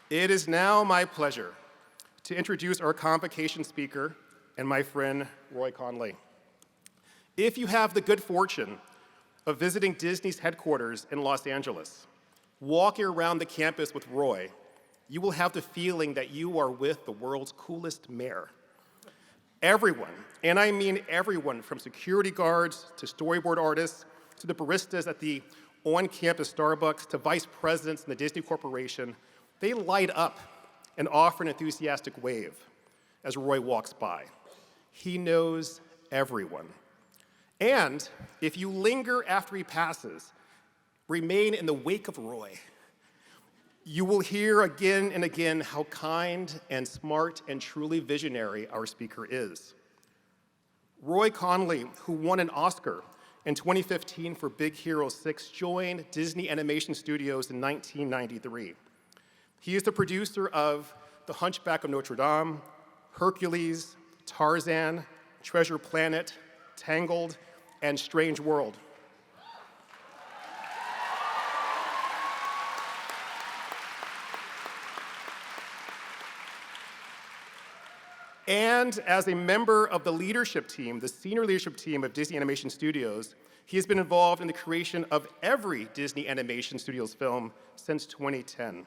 It is now my pleasure to introduce our convocation speaker and my friend, Roy Conli. If you have the good fortune of visiting Disney's headquarters in Los Angeles, walking around the campus with Roy, you will have the feeling that you are with the world's coolest mayor. Everyone, and I mean everyone, from security guards to storyboard artists to the baristas at the on-campus Starbucks to vice presidents in the Disney Corporation, they light up and offer an enthusiastic wave as Roy walks by. He knows everyone. And if you linger after he passes, remain in the wake of Roy, you will hear again and again how kind and smart and truly visionary our speaker is. Roy Conli, who won an Oscar in 2015 for Big Hero 6, joined Disney Animation Studios in 1993. He is the producer of The Hunchback of Notre Dame, Hercules, Tarzan, Treasure Planet, Tangled, and Strange World. And as a member of the leadership team, the senior leadership team of Disney Animation Studios, he has been involved in the creation of every Disney Animation Studios film since 2010.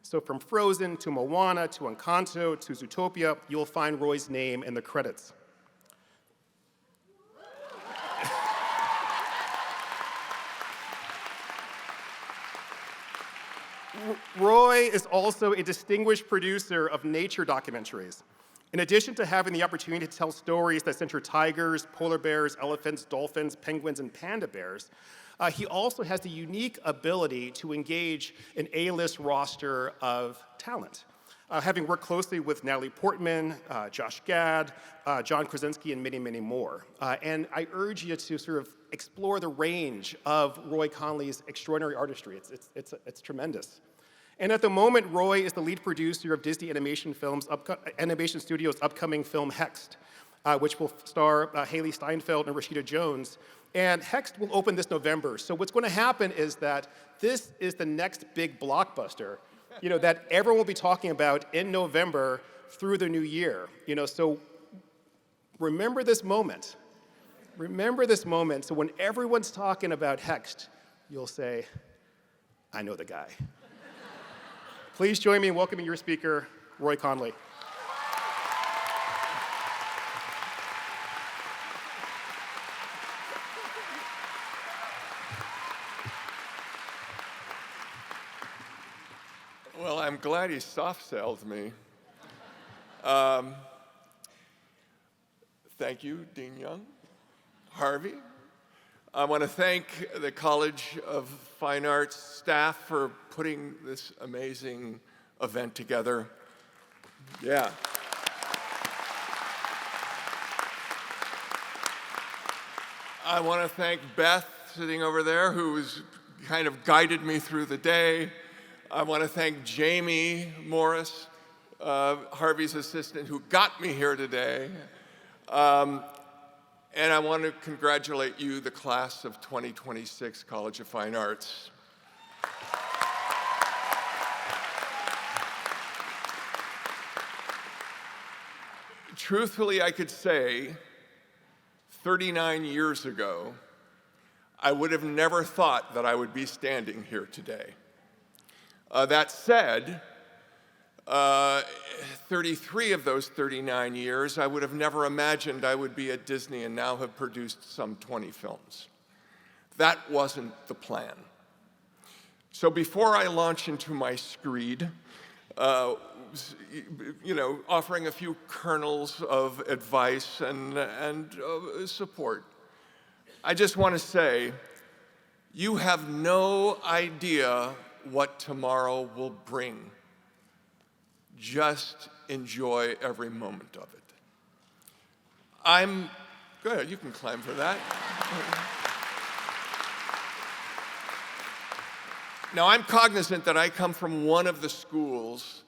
So from Frozen to Moana to Encanto to Zootopia, you'll find Roy's name in the credits. Roy is also a distinguished producer of nature documentaries. In addition to having the opportunity to tell stories that center tigers, polar bears, elephants, dolphins, penguins, and panda bears, he also has the unique ability to engage an A-list roster of talent. Having worked closely with Natalie Portman, Josh Gad, John Krasinski, and many, many more. And I urge you to sort of explore the range of Roy Conli's extraordinary artistry. It's tremendous. And at the moment, Roy is the lead producer of Disney Animation Studios' upcoming film Hexed, which will star Haley Steinfeld and Rashida Jones. And Hexed will open this November. So what's going to happen is that this is the next big blockbuster, that everyone will be talking about in November through the new year. So remember this moment. Remember this moment. So when everyone's talking about Hexed, you'll say, I know the guy. Please join me in welcoming your speaker, Roy Conli. Well, I'm glad he soft-selled me. Thank you, Dean Young, Harvey. I want to thank the College of Fine Arts staff for putting this amazing event together. Yeah. I want to thank Beth, sitting over there, who's kind of guided me through the day. I want to thank Jamie Morris, Harvey's assistant, who got me here today. And I want to congratulate you, the class of 2026 College of Fine Arts. Truthfully, I could say 39 years ago, I would have never thought that I would be standing here today. That said, 33 of those 39 years, I would have never imagined I would be at Disney and now have produced some 20 films. That wasn't the plan. So before I launch into my screed, offering a few kernels of advice and support, I just want to say, you have no idea what tomorrow will bring. Just enjoy every moment of it. Go ahead, you can climb for that. Now, I'm cognizant that I come from one of the schools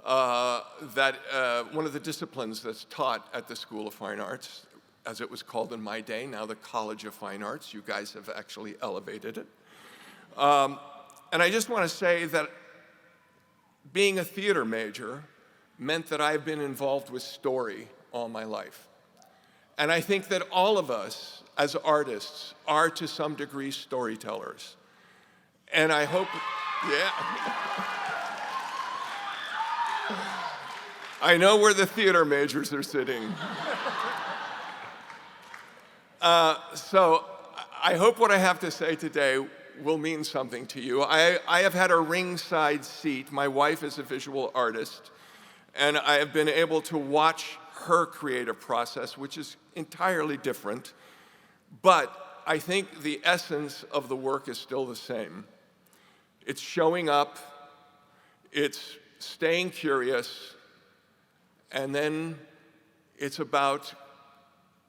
one of the disciplines that's taught at the School of Fine Arts, as it was called in my day, now the College of Fine Arts. You guys have actually elevated it. And I just want to say that being a theater major meant that I've been involved with story all my life. And I think that all of us, as artists, are to some degree storytellers. And I hope, yeah. I know where the theater majors are sitting. So I hope what I have to say today will mean something to you. I have had a ringside seat. My wife is a visual artist, and I have been able to watch her creative process, which is entirely different. But I think the essence of the work is still the same. It's showing up, it's staying curious, and then it's about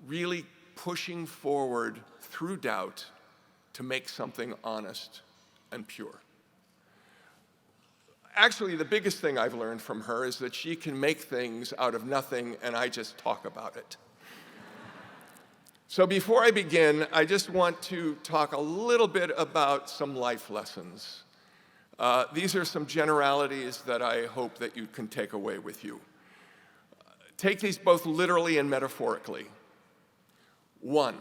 really pushing forward through doubt to make something honest and pure. Actually, the biggest thing I've learned from her is that she can make things out of nothing, and I just talk about it. So before I begin, I just want to talk a little bit about some life lessons. These are some generalities that I hope that you can take away with you. Take these both literally and metaphorically. 1,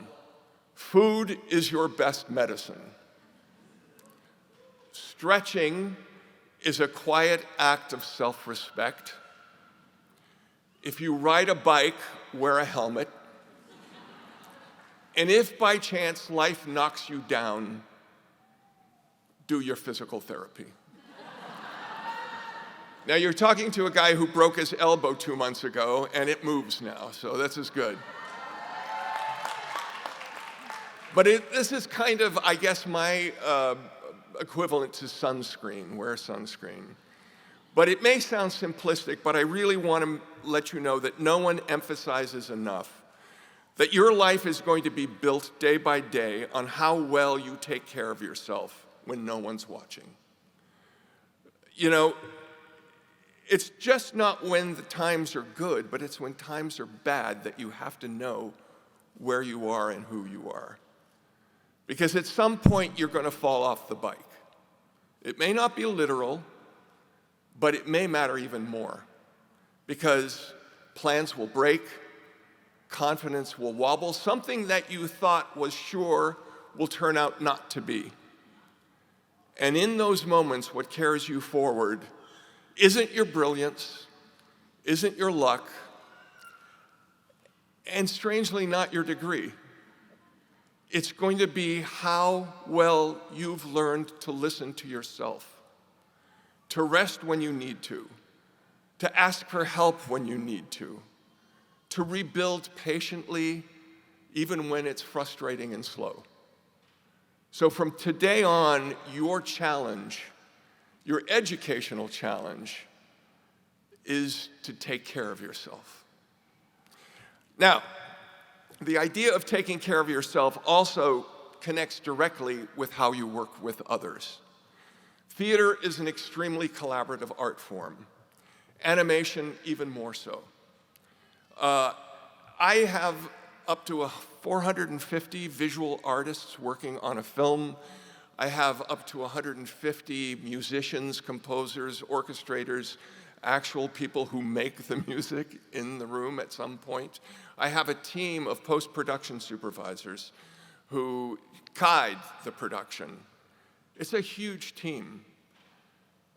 food is your best medicine. Stretching is a quiet act of self-respect. If you ride a bike, wear a helmet. And if by chance life knocks you down, do your physical therapy. Now, you're talking to a guy who broke his elbow 2 months ago, and it moves now, so this is good. But this is kind of, I guess, my equivalent to sunscreen, wear sunscreen. But it may sound simplistic, but I really want to let you know that no one emphasizes enough that your life is going to be built day by day on how well you take care of yourself when no one's watching. You know, it's just not when the times are good, but it's when times are bad that you have to know where you are and who you are. Because at some point you're going to fall off the bike. It may not be literal, but it may matter even more. Because plans will break, confidence will wobble, something that you thought was sure will turn out not to be. And in those moments, what carries you forward isn't your brilliance, isn't your luck, and strangely not your degree. It's going to be how well you've learned to listen to yourself, to rest when you need to ask for help when you need to rebuild patiently even when it's frustrating and slow. So from today on, your challenge, your educational challenge, is to take care of yourself. Now, the idea of taking care of yourself also connects directly with how you work with others. Theater is an extremely collaborative art form. Animation, even more so. I have up to 450 visual artists working on a film. I have up to 150 musicians, composers, orchestrators, actual people who make the music in the room at some point. I have a team of post-production supervisors who guide the production. It's a huge team.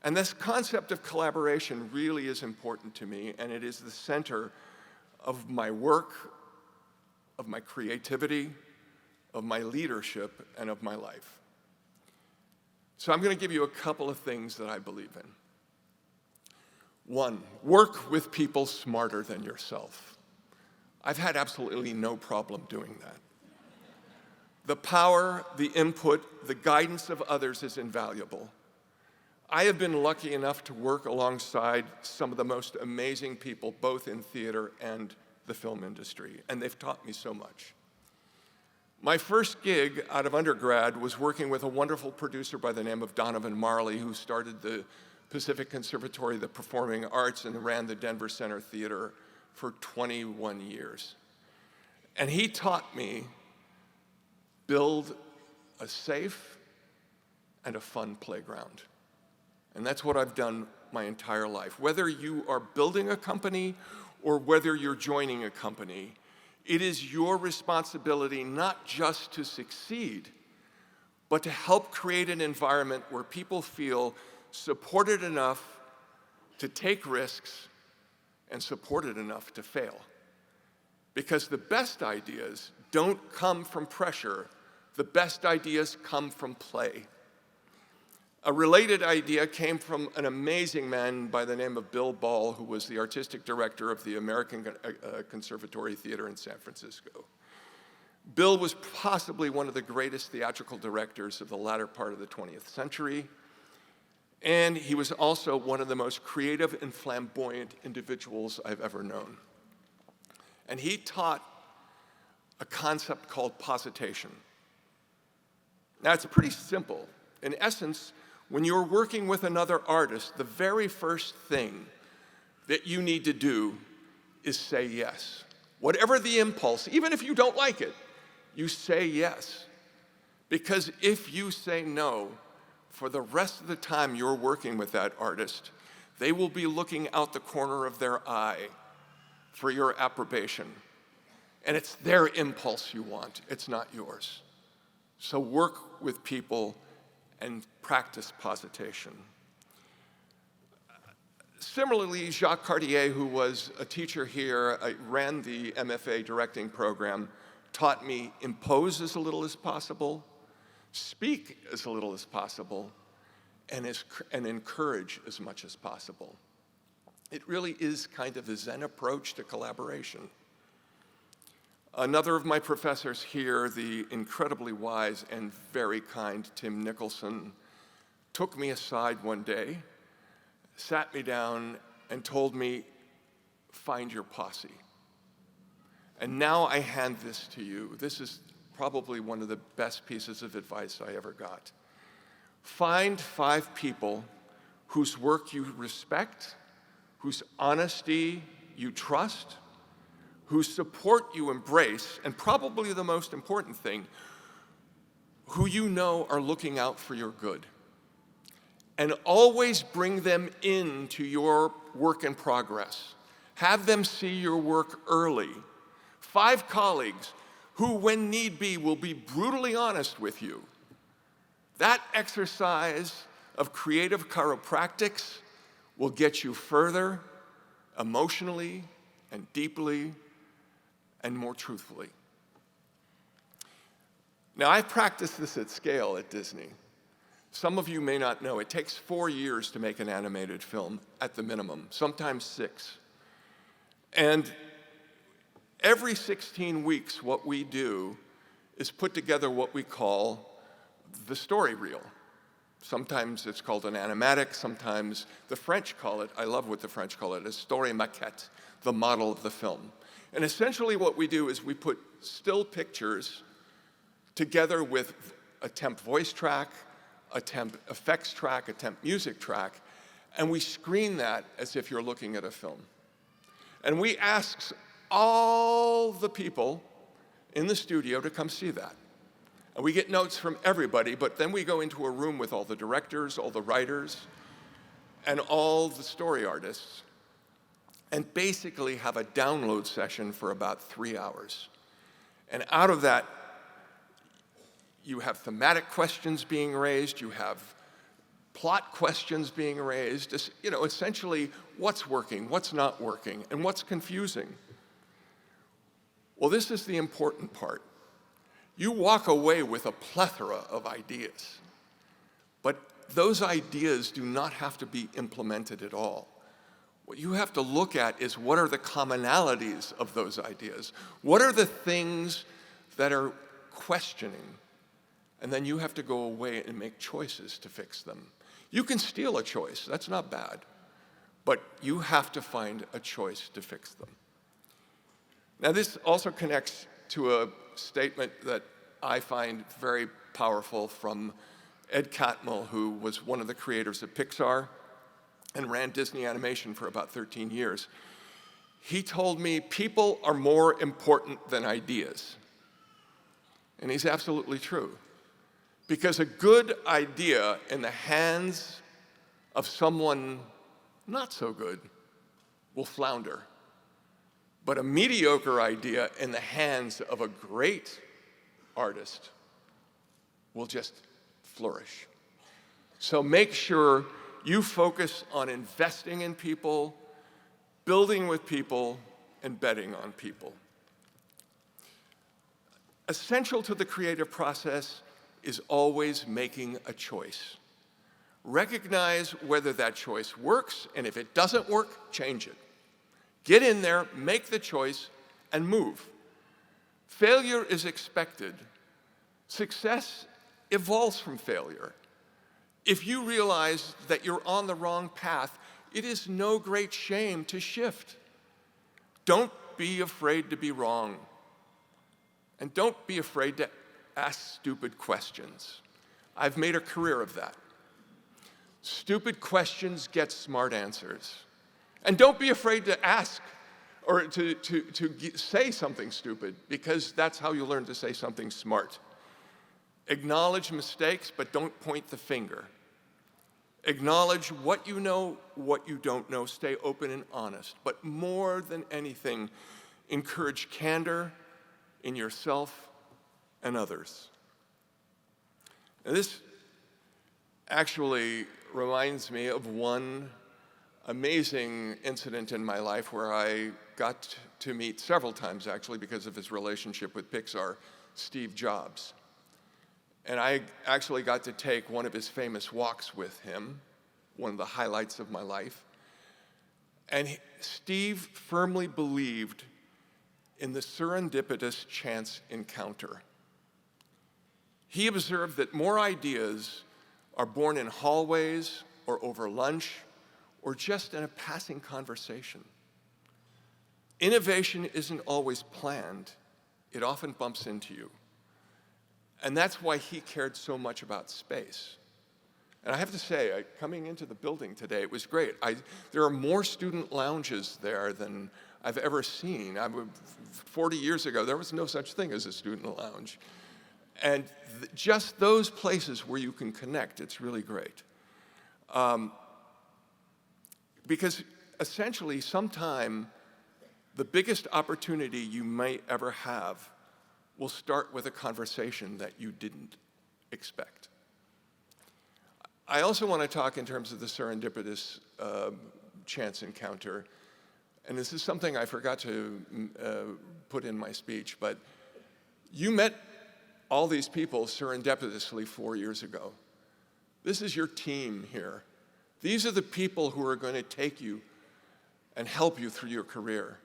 And this concept of collaboration really is important to me, and it is the center of my work, of my creativity, of my leadership, and of my life. So I'm going to give you a couple of things that I believe in. 1, work with people smarter than yourself. I've had absolutely no problem doing that. The power, the input, the guidance of others is invaluable. I have been lucky enough to work alongside some of the most amazing people, both in theater and the film industry, and they've taught me so much. My first gig out of undergrad was working with a wonderful producer by the name of Donovan Marley, who started the Pacific Conservatory of the Performing Arts and ran the Denver Center Theater for 21 years. And he taught me build a safe and a fun playground. And that's what I've done my entire life. Whether you are building a company or whether you're joining a company, it is your responsibility not just to succeed, but to help create an environment where people feel supported enough to take risks and supported enough to fail. Because the best ideas don't come from pressure, the best ideas come from play. A related idea came from an amazing man by the name of Bill Ball, who was the artistic director of the American Conservatory Theater in San Francisco. Bill was possibly one of the greatest theatrical directors of the latter part of the 20th century, and he was also one of the most creative and flamboyant individuals I've ever known. And he taught a concept called positation. Now, it's pretty simple. In essence, when you're working with another artist, the very first thing that you need to do is say yes. Whatever the impulse, even if you don't like it, you say yes. Because if you say no, for the rest of the time you're working with that artist, they will be looking out the corner of their eye for your approbation. And it's their impulse you want, it's not yours. So work with people and practice positation. Similarly, Jacques Cartier, who was a teacher here, ran the MFA directing program, taught me impose as little as possible, speak as little as possible, and encourage as much as possible. It really is kind of a Zen approach to collaboration. Another of my professors here, the incredibly wise and very kind Tim Nicholson, took me aside one day, sat me down, and told me, find your posse. And now I hand this to you. This is probably one of the best pieces of advice I ever got. Find 5 people whose work you respect, whose honesty you trust, whose support you embrace, and probably the most important thing, who you know are looking out for your good. And always bring them into your work in progress. Have them see your work early. 5 colleagues who, when need be, will be brutally honest with you. That exercise of creative chiropractics will get you further emotionally and deeply and more truthfully. Now, I've practiced this at scale at Disney. Some of you may not know, it takes 4 years to make an animated film at the minimum, sometimes 6. And every 16 weeks, what we do is put together what we call the story reel. Sometimes it's called an animatic, sometimes the French call it, I love what the French call it, a story maquette, the model of the film. And essentially what we do is we put still pictures together with a temp voice track, a temp effects track, a temp music track, and we screen that as if you're looking at a film. And we ask all the people in the studio to come see that. And we get notes from everybody, but then we go into a room with all the directors, all the writers, and all the story artists, and basically have a download session for about 3 hours. And out of that, you have thematic questions being raised, you have plot questions being raised, essentially what's working, what's not working, and what's confusing. Well, this is the important part. You walk away with a plethora of ideas, but those ideas do not have to be implemented at all. What you have to look at is what are the commonalities of those ideas? What are the things that are questioning? And then you have to go away and make choices to fix them. You can steal a choice, that's not bad, but you have to find a choice to fix them. Now, this also connects to a statement that I find very powerful from Ed Catmull, who was one of the creators of Pixar and ran Disney Animation for about 13 years. He told me, people are more important than ideas. And he's absolutely true. Because a good idea in the hands of someone not so good, will flounder. But a mediocre idea in the hands of a great artist will just flourish. So make sure you focus on investing in people, building with people, and betting on people. Essential to the creative process is always making a choice. Recognize whether that choice works, and if it doesn't work, change it. Get in there, make the choice, and move. Failure is expected. Success evolves from failure. If you realize that you're on the wrong path, it is no great shame to shift. Don't be afraid to be wrong. And don't be afraid to ask stupid questions. I've made a career of that. Stupid questions get smart answers. And don't be afraid to ask or to say something stupid, because that's how you learn to say something smart. Acknowledge mistakes, but don't point the finger. Acknowledge what you know, what you don't know. Stay open and honest. But more than anything, encourage candor in yourself and others. Now, this actually reminds me of one amazing incident in my life where I got to meet several times, actually, because of his relationship with Pixar, Steve Jobs. And I actually got to take one of his famous walks with him, one of the highlights of my life. And Steve firmly believed in the serendipitous chance encounter. He observed that more ideas are born in hallways or over lunch or just in a passing conversation. Innovation isn't always planned. It often bumps into you. And that's why he cared so much about space. And I have to say, coming into the building today, it was great. There are more student lounges there than I've ever seen. 40 years ago, there was no such thing as a student lounge. And just those places where you can connect, it's really great. Because essentially, sometime, the biggest opportunity you might ever have will start with a conversation that you didn't expect. I also want to talk in terms of the serendipitous chance encounter. And this is something I forgot to put in my speech, but you met all these people serendipitously 4 years ago. This is your team here. These are the people who are going to take you and help you through your career.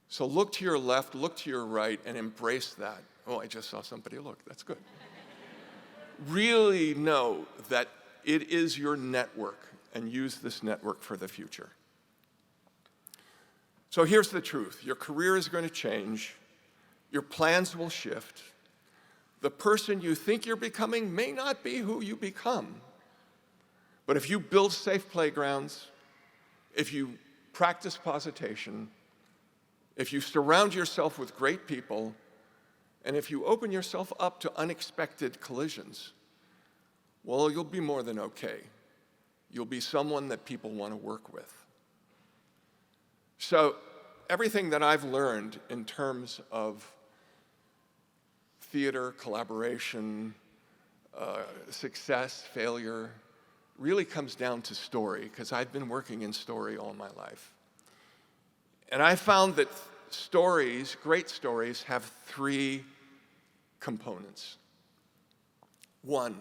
So look to your left, look to your right, and embrace that. Oh, I just saw somebody look. That's good. Really know that it is your network, and use this network for the future. So here's the truth. Your career is going to change. Your plans will shift. The person you think you're becoming may not be who you become. But if you build safe playgrounds, if you practice positation, if you surround yourself with great people, and if you open yourself up to unexpected collisions, well, you'll be more than okay. You'll be someone that people want to work with. So everything that I've learned in terms of theater, collaboration, success, failure, really comes down to story, because I've been working in story all my life. And I found that stories, great stories, have three components. One,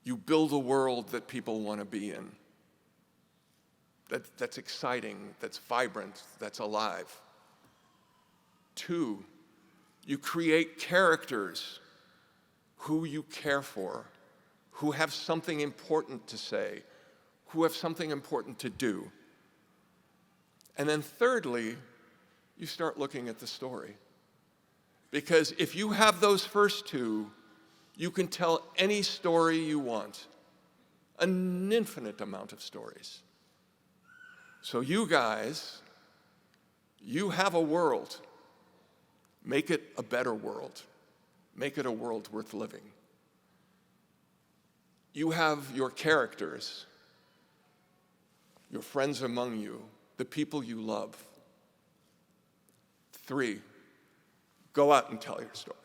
you build a world that people want to be in. That's exciting, that's vibrant, that's alive. Two, you create characters who you care for, who have something important to say, who have something important to do. And then thirdly, you start looking at the story. Because if you have those first two, you can tell any story you want, an infinite amount of stories. So you guys, you have a world. Make it a better world. Make it a world worth living. You have your characters. your friends among you, the people you love. 3, go out and tell your story.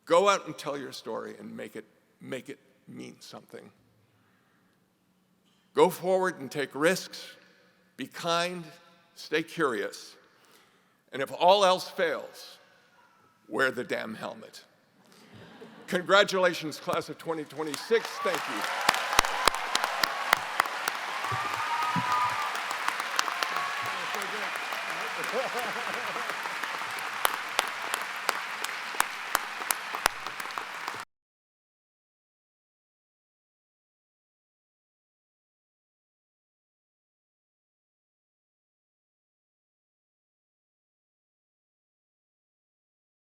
Go out and tell your story and make it mean something. Go forward and take risks. Be kind. Stay curious. And if all else fails, wear the damn helmet. Congratulations, class of 2026. Thank you.